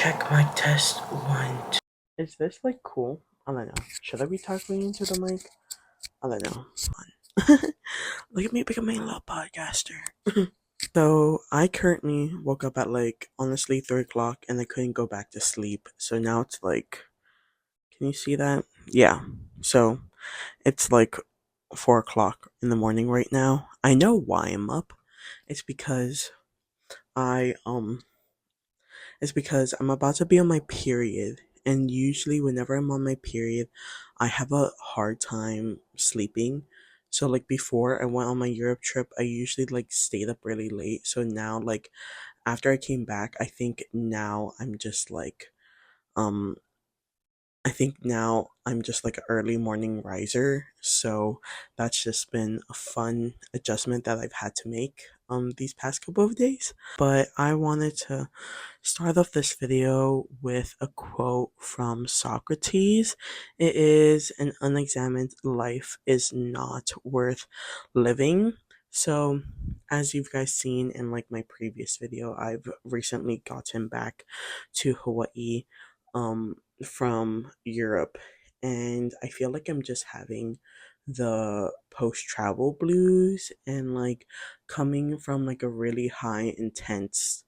Check my test one. Is this like cool? I don't know. Should I be talking into the mic? I don't know. Look at me becoming a little podcaster. So I currently woke up at like honestly 3 o'clock and I couldn't go back to sleep. So now it's like, can you see that? Yeah. So it's like 4 o'clock in the morning right now. I know why I'm up. It's because I is because I'm about to be on my period. And usually, whenever I'm on my period, I have a hard time sleeping. So, like, before I went on my Europe trip, I usually, like, stayed up really late. So now, like, after I came back, I think now I'm just, like, um, I think now I'm just like an early morning riser, so that's just been a fun adjustment that I've had to make these past couple of days. But I wanted to start off this video with a quote from Socrates. It is an unexamined life is not worth living. So, as you've guys seen in like my previous video, I've recently gotten back to Hawaii from Europe, and I feel like I'm just having the post travel blues and like coming from like a really high intense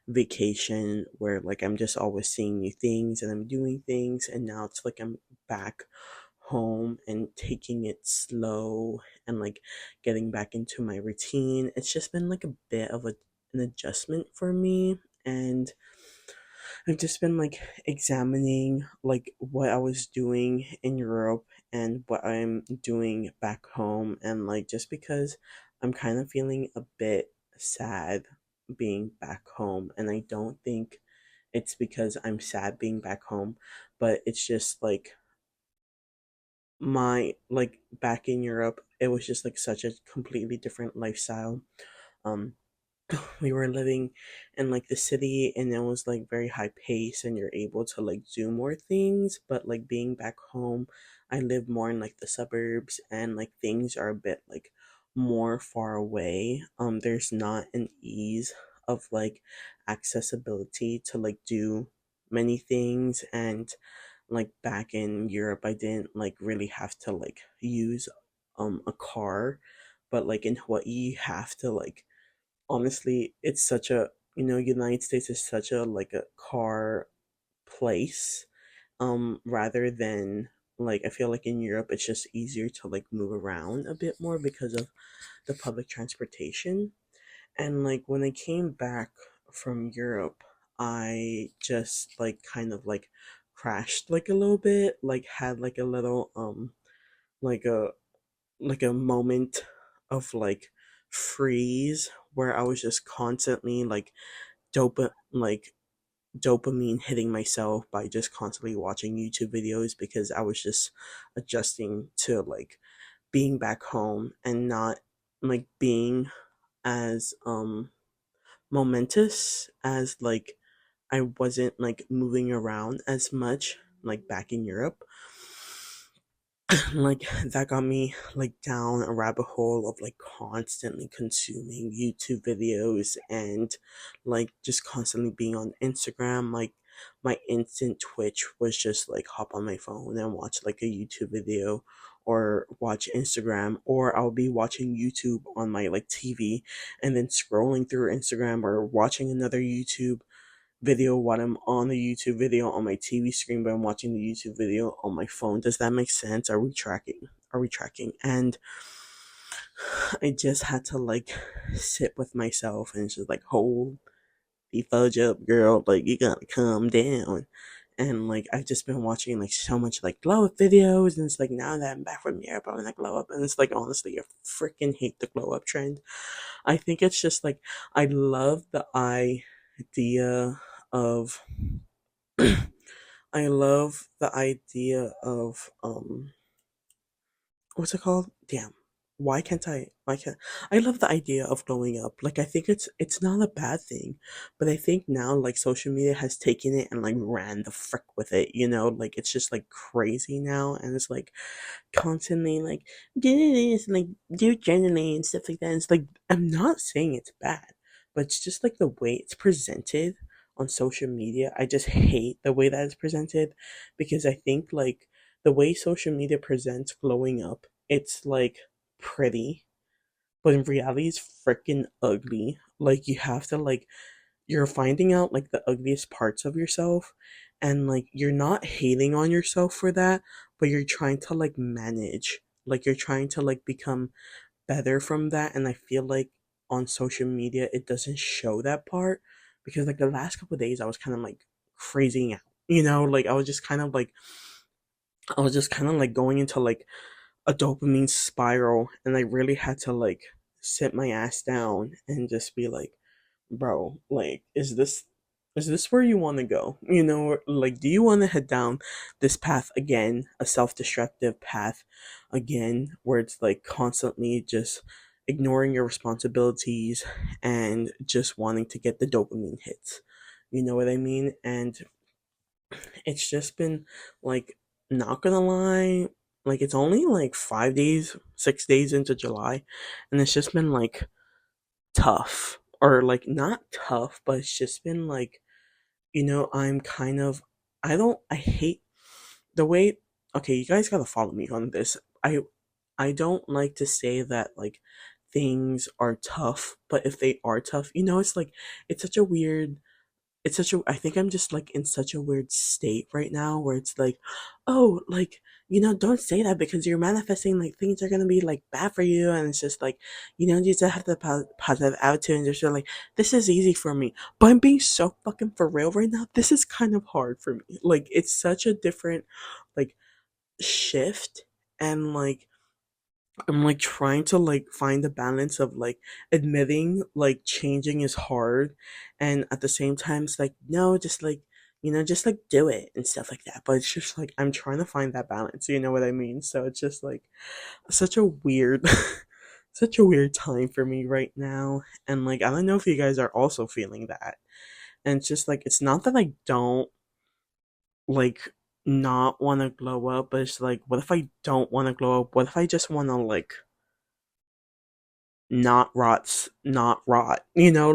vacation where like I'm just always seeing new things and I'm doing things, and now it's like I'm back home and taking it slow and like getting back into my routine. It's just been like a bit of an adjustment for me, and I've just been like examining like what I was doing in Europe and what I'm doing back home, and like just because I'm kind of feeling a bit sad being back home, and I don't think it's because I'm sad being back home, but it's just like my like back in Europe, it was just like such a completely different lifestyle. Um we were living in like the city and it was like very high pace and you're able to like do more things, but like being back home, I live more in like the suburbs and like things are a bit like more far away. There's not an ease of like accessibility to like do many things, and like back in Europe I didn't like really have to like use a car, but like in Hawaii you have to like, honestly, it's such a, United States is such a like a car place, rather than like I feel like in Europe it's just easier to like move around a bit more because of the public transportation. And like when I came back from Europe, I just like kind of like crashed like a little bit, like had like a little like a moment of like freeze where I was just constantly like like dopamine hitting myself by just constantly watching YouTube videos because I was just adjusting to like being back home and not like being as momentous as like I wasn't like moving around as much like back in Europe. Like that got me like down a rabbit hole of like constantly consuming YouTube videos and like just constantly being on Instagram. Like my instant twitch was just like hop on my phone and watch like a YouTube video or watch Instagram, or I'll be watching YouTube on my like TV and then scrolling through Instagram or watching another YouTube video while I'm on the YouTube video on my TV screen, but I'm watching the YouTube video on my phone. Does that make sense? Are we tracking? Are we tracking? And I just had to like sit with myself and just like hold the fudge up, girl. Like you gotta calm down. And like I've just been watching like so much like glow up videos, and it's like now that I'm back from Europe, I'm like glow up, and it's like honestly, I freaking hate the glow up trend. I think it's just like I love the idea of I love the idea of what's it called? Damn. Why can't I love the idea of glowing up. Like I think it's not a bad thing. But I think now like social media has taken it and like ran the frick with it, you know? Like it's just like crazy now, and it's like constantly like do this, like do journaling and stuff like that. And it's like I'm not saying it's bad, but it's just like the way it's presented on social media. I just hate the way that it's presented because I think like the way social media presents glowing up, it's like pretty, but in reality it's freaking ugly. Like you have to like you're finding out like the ugliest parts of yourself, and like you're not hating on yourself for that, but you're trying to like manage, like you're trying to like become better from that. And I feel like on social media it doesn't show that part, because like the last couple of days I was kind of like crazying out, like I was just kind of like going into like a dopamine spiral, and I really had to like sit my ass down and just be like, bro, like, is this where you want to go? Like, do you want to head down this path again, a self-destructive path again, where it's like constantly just ignoring your responsibilities and just wanting to get the dopamine hits? You know what I mean? And it's just been like, not gonna lie, like it's only like 5 days, 6 days into July, and it's just been like tough, or like not tough, but it's just been like, I'm kind of, I hate the way, okay, you guys gotta follow me on this. I don't like to say that like things are tough, but if they are tough, it's like, it's such a weird, I think I'm just like in such a weird state right now where it's like, oh, like, don't say that because you're manifesting like things are gonna be like bad for you. And it's just like, you just have the positive attitude and just feel like, this is easy for me. But I'm being so fucking for real right now. This is kind of hard for me. Like, it's such a different like shift. And like, I'm like trying to like find the balance of like admitting like changing is hard, and at the same time it's like, no, just like, just like do it and stuff like that. But it's just like I'm trying to find that balance, you know what I mean? So it's just like such a weird such a weird time for me right now. And like, I don't know if you guys are also feeling that. And it's just like, it's not that I don't like not want to glow up, but it's like, what if I don't want to glow up? What if I just want to like not rot, like, you know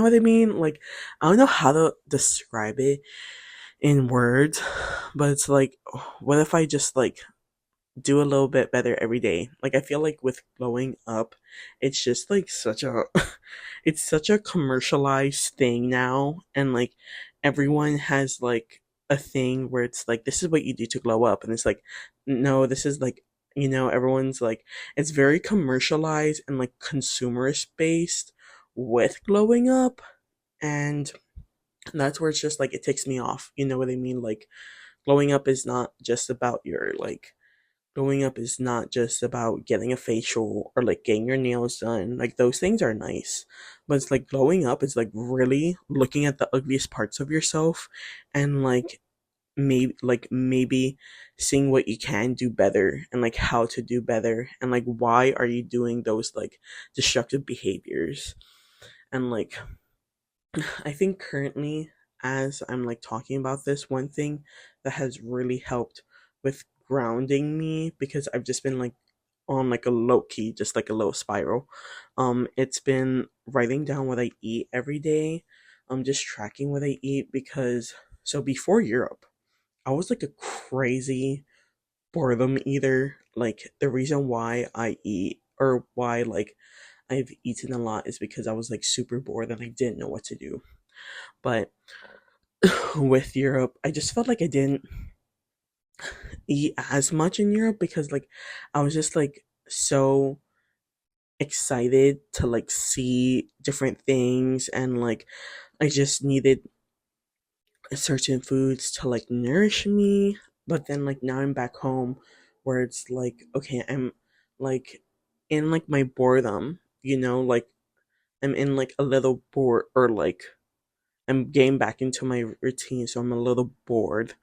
what I mean? Like, I don't know how to describe it in words, but it's like, what if I just like do a little bit better every day? Like, I feel like with glowing up, it's just like such a it's such a commercialized thing now. And like everyone has like a thing where it's like, this is what you do to glow up, and it's like, no, this is like, everyone's like, it's very commercialized and like consumerist based with glowing up. And that's where it's just like, it takes me off, you know what I mean? Like, glowing up is not just about your like growing up is not just about getting a facial or like getting your nails done. Like, those things are nice. But it's like growing up is like really looking at the ugliest parts of yourself, and like maybe seeing what you can do better, and like how to do better, and like why are you doing those like destructive behaviors. And like, I think currently, as I'm like talking about this, one thing that has really helped with grounding me, because I've just been like on like a low key, just like a low spiral. It's been writing down what I eat every day. Just tracking what I eat, because so before Europe, I was like a crazy boredom eater. Like, the reason why I eat, or why like I've eaten a lot, is because I was like super bored and I didn't know what to do. But with Europe, I just felt like I didn't eat as much in Europe, because like I was just like so excited to like see different things, and like I just needed certain foods to like nourish me. But then like now I'm back home, where it's like, okay, I'm like in like my boredom, like I'm in like a little bored, or like I'm getting back into my routine, so I'm a little bored.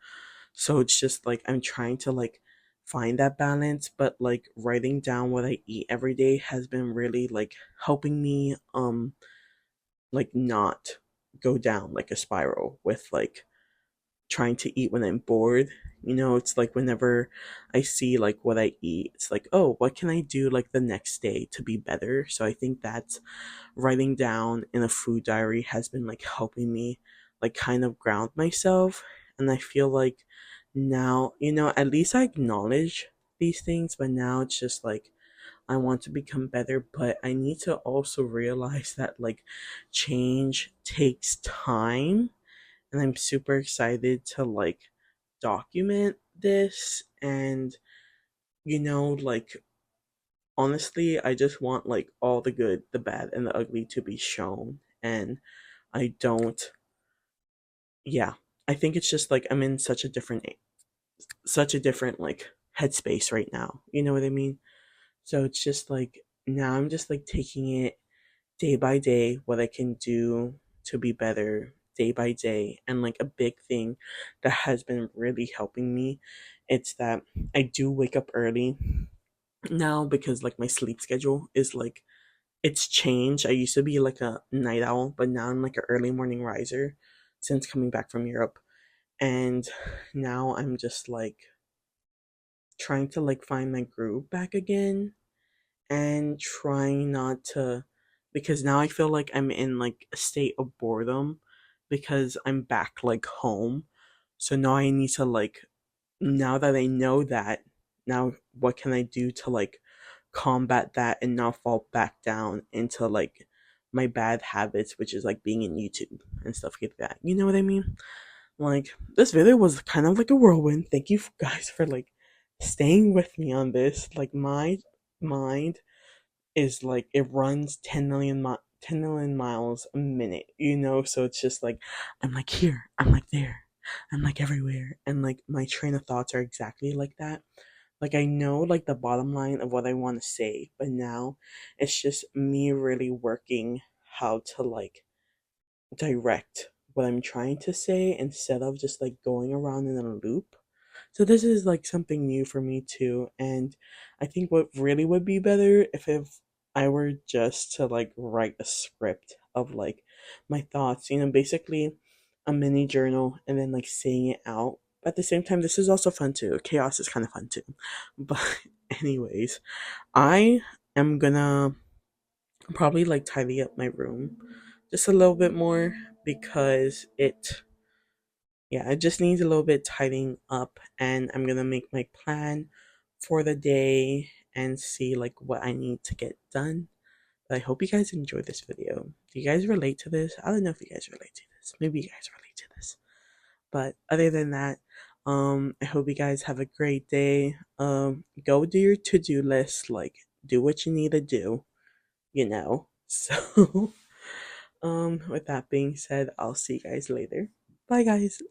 So it's just like I'm trying to like find that balance, but like writing down what I eat every day has been really like helping me like not go down like a spiral with like trying to eat when I'm bored. It's like whenever I see like what I eat, it's like, oh, what can I do like the next day to be better? So I think that's, writing down in a food diary has been like helping me, like like kind of ground myself. And I feel like now, at least I acknowledge these things, but now it's just like I want to become better, but I need to also realize that like change takes time. And I'm super excited to like document this. And like honestly, I just want like all the good, the bad, and the ugly to be shown. And I don't, yeah, I think it's just like I'm in such a different like headspace right now. You know what I mean? So it's just like now I'm just like taking it day by day, what I can do to be better day by day. And like a big thing that has been really helping me, it's that I do wake up early now because like my sleep schedule is like it's changed. I used to be like a night owl, but now I'm like an early morning riser since coming back from Europe. And now I'm just like trying to like find my groove back again and trying not to, because now I feel like I'm in like a state of boredom because I'm back like home. So now I need to like, now that I know that, now what can I do to like combat that and not fall back down into like my bad habits, which is like being in YouTube and stuff like that. You know what I mean? Like this video was kind of like a whirlwind. Thank you guys for like staying with me on this. Like my mind is like it runs 10 million miles a minute, so it's just like I'm like here, I'm like there, I'm like everywhere, and like my train of thoughts are exactly like that. Like I know like the bottom line of what I want to say, but now it's just me really working how to like direct what I'm trying to say instead of just like going around in a loop. So this is like something new for me too, and I think what really would be better if I were just to like write a script of like my thoughts, basically a mini journal and then like saying it out. But at the same time, this is also fun too. Chaos is kind of fun too. But anyways, I am gonna probably like tidy up my room just a little bit more because it just needs a little bit tidying up, and I'm gonna make my plan for the day and see like what I need to get done. But I hope you guys enjoyed this video. Do you guys relate to this? I don't know if you guys relate to this. Maybe you guys relate to this. But other than that, I hope you guys have a great day. Go do your to-do list, like do what you need to do, you know. So with that being said, I'll see you guys later. Bye guys.